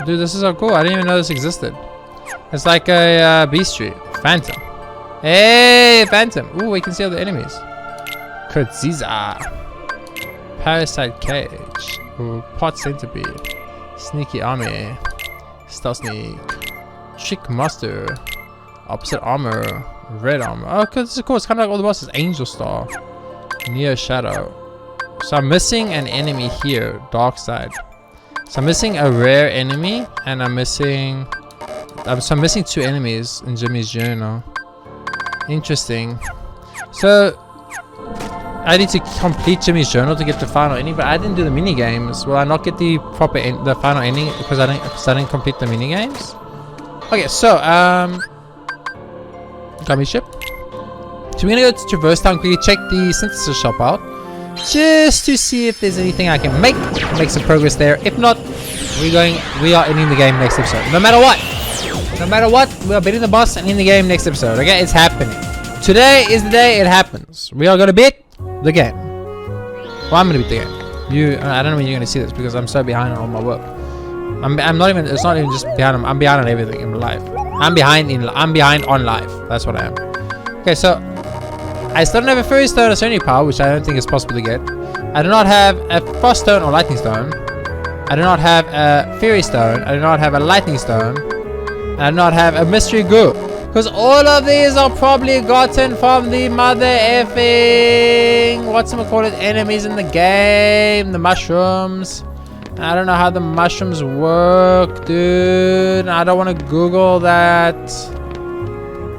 Dude, this is so cool. I didn't even know this existed. It's like a bestiary. Phantom. Hey, Phantom. Ooh, we can see all the enemies. Kurtziza. Parasite Cage. Ooh, Pot Centipede. Sneaky Army. Stealth Sneak. Trick Master. Opposite Armor. Red Armor. Oh, this is cool. It's kind of like all the bosses. Angel Star. Neo Shadow. So I'm missing an enemy here. Dark Side. So I'm missing a rare enemy. And I'm missing... so I'm missing 2 enemies in Jimmy's journal. Interesting. So I need to complete Jimmy's journal to get the final ending, but I didn't do the mini games. Will I not get the proper the final ending because I didn't complete the mini games? Okay, so gummy ship. So we're gonna go to Traverse Town quickly, check the synthesis shop out, just to see if there's anything I can make some progress there. If not, we are ending the game next episode. No matter what. No matter what, we are beating the boss and in the game next episode. Okay, it's happening. Today is the day it happens. We are gonna beat the game. Well, I'm gonna beat the game. I don't know when you're gonna see this because I'm so behind on all my work. I'm not even. It's not even just behind. I'm behind on everything in life. I'm behind on life. That's what I am. Okay, so I still don't have a Fairy Stone or Serenity Power, which I don't think is possible to get. I do not have a Frost Stone or Lightning Stone. I do not have a Fairy Stone. I do not have a Lightning Stone. I do not have a Mystery Goo. Because all of these are probably gotten from the mother effing whatchamacallit enemies in the game. The mushrooms. I don't know how the mushrooms work, dude. I don't want to Google that.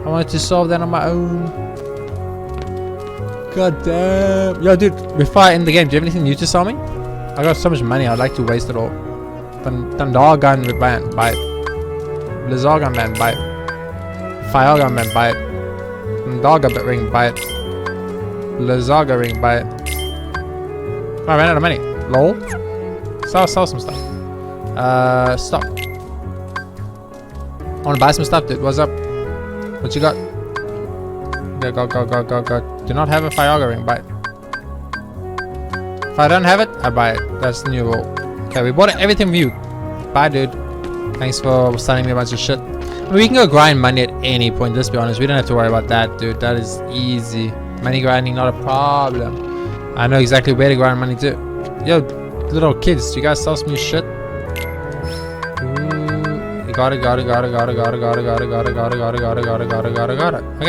I wanted to solve that on my own. God damn. Yo, dude, before I end the game, do you have anything new to sell me? I got so much money, I'd like to waste it all. Thunder Gun Man, buy it. Blizzard Gun Man, buy it. Fire Gun Man, buy it. Thunder Ring, buy it. Blizzard Ring, buy it. Oh, I ran out of money. Lol. Sell some stuff. Stop. I wanna buy some stuff, dude. What's up? What you got? Go. Do not have a Fire Ring, buy it. If I don't have it, I buy it. That's the new rule. Okay, we bought everything from you. Bye, dude. Thanks for selling me a bunch of shit. We can go grind money at any point, let's be honest. We don't have to worry about that, dude. That is easy. Money grinding, not a problem. I know exactly where to grind money to. Yo, little kids, do you guys sell some new shit? Ooh, got it. Okay,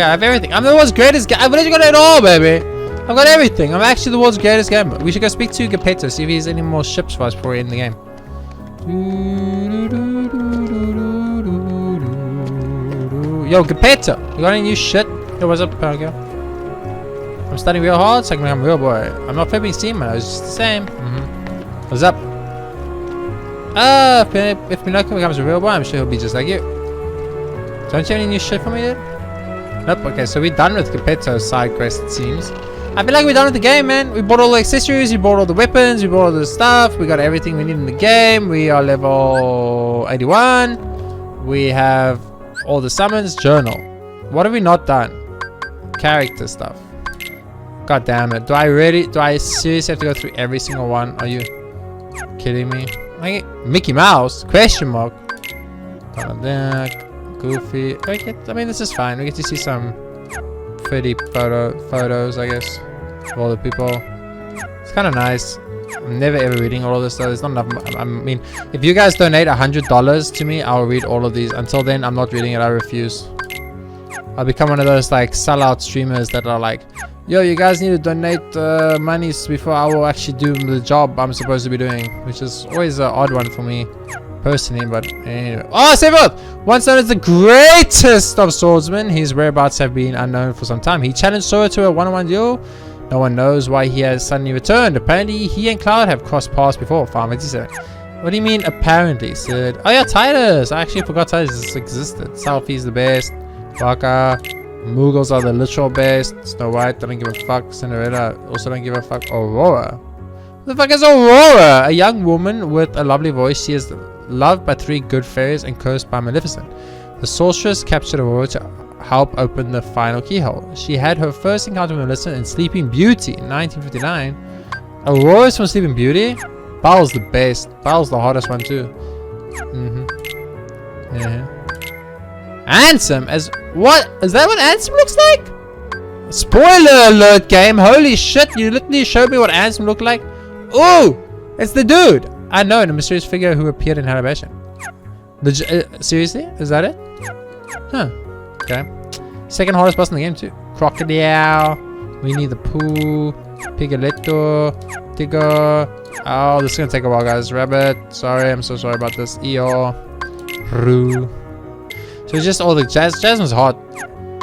I have everything. I'm the world's greatest guy. I've literally got it all, baby. I've got everything. I'm actually the world's greatest gamer. We should go speak to Geppetto, see if he has any more ships for us before we end the game. Yo, Geppetto, you got any new shit? Yo, what's up, Pinocchio? I'm studying real hard so I can become a real boy. I'm not flipping steam, man. It's just the same. What's up? If Pinocchio becomes a real boy, I'm sure he'll be just like you. Don't you have any new shit for me, dude? Nope. Okay, so we're done with Geppetto's side quest, it seems. I feel like we're done with the game, man. We bought all the accessories, we bought all the weapons, we bought all the stuff. We got everything we need in the game. We are level 81. We have all the summons. Journal. What have we not done? Character stuff. God damn it. Do I seriously have to go through every single one? Are you kidding me? Like, Mickey Mouse? Question mark. Donald Duck. Goofy. Okay, I mean, this is fine. We get to see some pretty photos, I guess, of all the people. It's kind of nice. I'm never ever reading all of this though. There's not enough. I mean, if you guys donate $100 to me, I'll read all of these. Until then, I'm not reading it. I refuse. I'll become one of those like sellout streamers that are like, yo, you guys need to donate monies before I will actually do the job I'm supposed to be doing, which is always an odd one for me personally, but anyway. Oh, Sephiroth! Once known as the greatest of swordsmen, his whereabouts have been unknown for some time. He challenged Sora to a one-on-one duel. No one knows why he has suddenly returned. Apparently, he and Cloud have crossed paths before. Final Fantasy 7. What do you mean, apparently, Sid? Oh yeah, Titus! I actually forgot Titus existed. Selfie's the best. Waka. Moogles are the literal best. Snow White, don't give a fuck. Cinderella, also don't give a fuck. Aurora. Who The fuck is Aurora? A young woman with a lovely voice. She is loved by 3 good fairies and cursed by Maleficent. The sorceress captured Aurora to help open the final keyhole. She had her first encounter with Maleficent in Sleeping Beauty in 1959. Aurora's from Sleeping Beauty? Belle's the best. Belle's the hottest one too. Yeah. Ansem as what? Is that what Ansem looks like? Spoiler alert, game. Holy shit, you literally showed me what Ansem looked like. Oh, it's the dude. I know, the mysterious figure who appeared in Halibation. Seriously? Is that it? Huh. Okay. Second hardest boss in the game too. Crocodile. Winnie the Pooh. Pigletto. Tigger. Oh, this is gonna take a while, guys. Rabbit. Sorry, I'm so sorry about this. Eeyore. Roo. So it's just all the Jasmine's hot.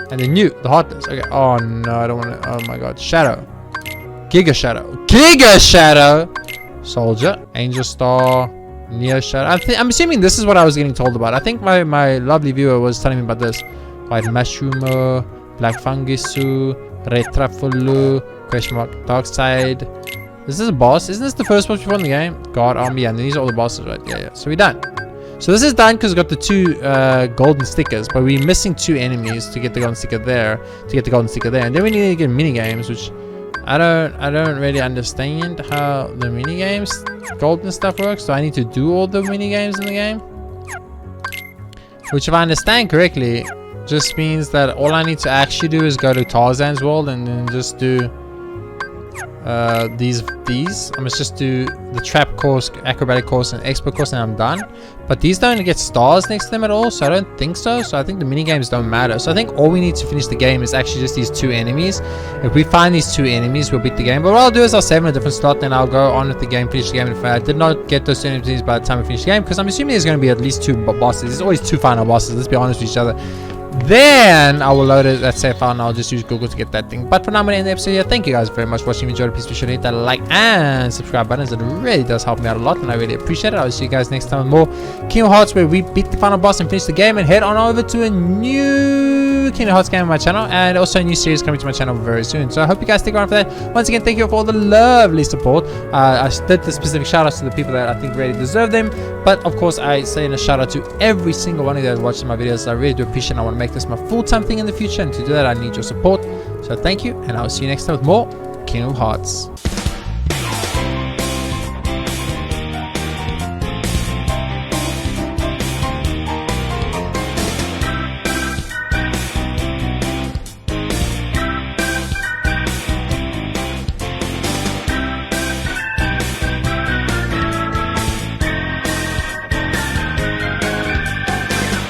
And then the hotness. Okay. Oh no, I don't want to. Oh my god. Shadow. Giga Shadow. Giga Shadow. Soldier. Angel Star. Neo Shadow. I'm assuming this is what I was getting told about. I think my lovely viewer was telling me about this. White Mushroom. Black Fungusu. Red Truffle. Question mark. Dark Side. Is this a boss? Isn't this the first boss before in the game? God Army. And these are all the bosses, right? Yeah. So we're done. So this is done because we got the 2 golden stickers, but we're missing 2 enemies to get the golden sticker there, and then we need to get mini games, which I don't really understand how the mini games golden stuff works. So I need to do all the mini games in the game, which if I understand correctly, just means that all I need to actually do is go to Tarzan's world and then just do these I must just do the trap course, acrobatic course, and expert course, and I'm done. But these don't get stars next to them at all, so I don't think so. So I think the mini games don't matter. So I think all we need to finish the game is actually just these 2 enemies. If we find these 2 enemies, we'll beat the game. But what I'll do is I'll save in a different slot, then I'll go on with the game, finish the game. If I did not get those 2 enemies by the time I finish the game, because I'm assuming there's going to be at least 2 bosses. There's always 2 final bosses, let's be honest with each other. Then I will load it, that save file, and I'll just use Google to get that thing. But for now, I'm going to end the episode here. Thank you guys very much for watching. If you enjoyed it, please be sure to hit that like and subscribe buttons. It really does help me out a lot, and I really appreciate it. I'll see you guys next time with more Kingdom Hearts, where we beat the final boss and finish the game, and head on over to a new Kingdom Hearts game on my channel, and also a new series coming to my channel very soon. So I hope you guys stick around for that. Once again, thank you for all the lovely support. I did the specific shout outs to the people that I think really deserve them, but of course I say a shout out to every single one of you that watches my videos. I really do appreciate it. I want to make this my full-time thing in the future, and to do that I need your support. So thank you, and I'll see you next time with more Kingdom Hearts.